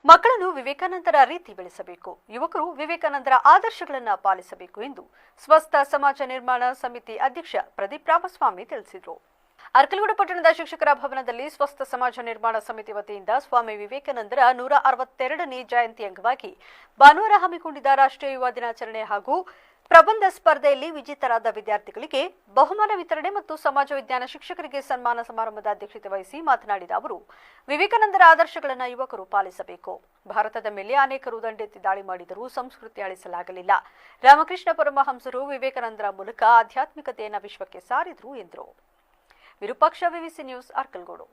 ಮಕ್ಕಳನ್ನು ವಿವೇಕಾನಂದರ ರೀತಿ ಬೆಳೆಸಬೇಕು, ಯುವಕರು ವಿವೇಕಾನಂದರ ಆದರ್ಶಗಳನ್ನು ಪಾಲಿಸಬೇಕು ಎಂದು ಸ್ವಸ್ಥ ಸಮಾಜ ನಿರ್ಮಾಣ ಸಮಿತಿ ಅಧ್ಯಕ್ಷ ಪ್ರದೀಪ್ ರಾಮಸ್ವಾಮಿ ತಿಳಿಸಿದರು. ಅರ್ಕಲಗೂಡು ಪಟ್ಟಣದ ಶಿಕ್ಷಕರ ಭವನದಲ್ಲಿ ಸ್ವಸ್ಥ ಸಮಾಜ ನಿರ್ಮಾಣ ಸಮಿತಿ ವತಿಯಿಂದ ಸ್ವಾಮಿ ವಿವೇಕಾನಂದರ 162ನೇ ಜಯಂತಿ ಅಂಗವಾಗಿ ಭಾನುವಾರ ಹಮ್ಮಿಕೊಂಡಿದ್ದ ರಾಷ್ಟ್ರೀಯ ಯುವ ದಿನಾಚರಣೆ ಹಾಗೂ ಪ್ರಬಂಧ ಸ್ಪರ್ಧೆಯಲ್ಲಿ ವಿಜೇತರಾದ ವಿದ್ಯಾರ್ಥಿಗಳಿಗೆ ಬಹುಮಾನ ವಿತರಣೆ ಮತ್ತು ಸಮಾಜ ವಿಜ್ಞಾನ ಶಿಕ್ಷಕರಿಗೆ ಸನ್ಮಾನ ಸಮಾರಂಭದ ಅಧ್ಯಕ್ಷತೆ ವಹಿಸಿ ಮಾತನಾಡಿದ ಅವರು, ವಿವೇಕಾನಂದರ ಆದರ್ಶಗಳನ್ನು ಯುವಕರು ಪಾಲಿಸಬೇಕು. ಭಾರತದ ಮೇಲೆ ಅನೇಕರು ದಂಡೆತ್ತಿ ದಾಳಿ ಮಾಡಿದರೂ ಸಂಸ್ಕೃತಿ ಅಳಿಸಲಾಗಲಿಲ್ಲ. ರಾಮಕೃಷ್ಣ ಪರಮಹಂಸರು ವಿವೇಕಾನಂದರ ಮೂಲಕ ಆಧ್ಯಾತ್ಮಿಕತೆಯನ್ನು ವಿಶ್ವಕ್ಕೆ ಸಾರಿದರು ಎಂದರು. ವಿರೂಪಾಕ್ಷ, ವಿವಿಸಿ ನ್ಯೂಸ್, ಅರ್ಕಲಗೂಡು.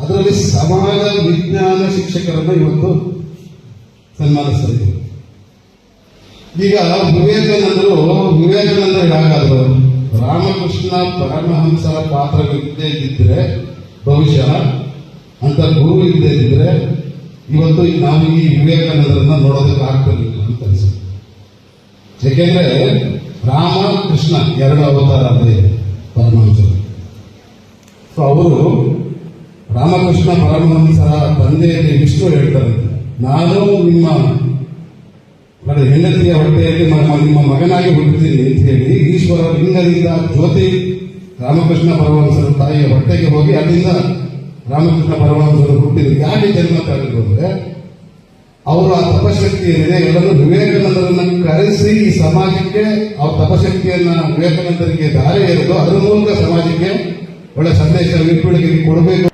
ಅದರಲ್ಲಿ ಸಮಾಜ ವಿಜ್ಞಾನ ಶಿಕ್ಷಕರನ್ನು ಇವತ್ತು ಸನ್ಮಾನಿಸಿದರು. ಈಗ ವಿವೇಕಾನಂದರು ಹೇಗಾದ್ರು, ರಾಮಕೃಷ್ಣ ಪರಮಹಂಸರ ಪಾತ್ರವಿಲ್ಲದೆ ಇದ್ದರೆ, ಬಹುಶಃ ಅಂತ ಗುರು ಇಲ್ಲದೆ ಇದ್ದರೆ ಇವತ್ತು ನಾವು ಈ ವಿವೇಕಾನಂದರನ್ನ ನೋಡೋದಕ್ಕೆ ಆಗ್ತಿರ್ಲಿಲ್ಲ ಅಂತ ಅನಿಸುತ್ತೆ. ಯಾಕೆಂದ್ರೆ ರಾಮಕೃಷ್ಣ ಎರಡು ಅವತಾರ ಅದೇ ಪರಮಹಂಸರು. ಸೊ ಅವರು ರಾಮಕೃಷ್ಣ ಪರಮಹಂಸರ ತಂದೆಯಲ್ಲಿ ವಿಷ್ಣು ಹೇಳ್ತಾರೆ, ನಾನು ನಿಮ್ಮ ಹೆಂಡತಿಯ ಹೊಟ್ಟೆಯಲ್ಲಿ ನಿಮ್ಮ ಮಗನಾಗಿ ಹುಟ್ಟುತ್ತೀನಿ ಅಂತ ಹೇಳಿ ಈಶ್ವರ ಲಿಂಗದಿಂದ ಜ್ಯೋತಿ ರಾಮಕೃಷ್ಣ ಪರಮಹಂಸರ ತಾಯಿಯ ಹೊಟ್ಟೆಗೆ ಹೋಗಿ ಅಲ್ಲಿಂದ ರಾಮಕೃಷ್ಣ ಪರಮಹಂಸರು ಹುಟ್ಟಿದ್ರು. ಯಾಕೆ ಜನ್ಮ ತಗೊಂಡು ಅಂದ್ರೆ ಅವರು ಆ ತಪಶಕ್ತಿ ಏನಿದೆ ಎಲ್ಲರೂ ವಿವೇಕಾನಂದರನ್ನ ಕರೆಸಿ ಈ ಸಮಾಜಕ್ಕೆ ಅವ್ರ ತಪಶಕ್ತಿಯನ್ನ ವಿವೇಕಾನಂದರಿಗೆ ದಾರಿ ಎರೆದು ಅದರ ಮೂಲಕ ಸಮಾಜಕ್ಕೆ ಒಳ್ಳೆ ಸಂದೇಶ ಕೊಡಬೇಕು.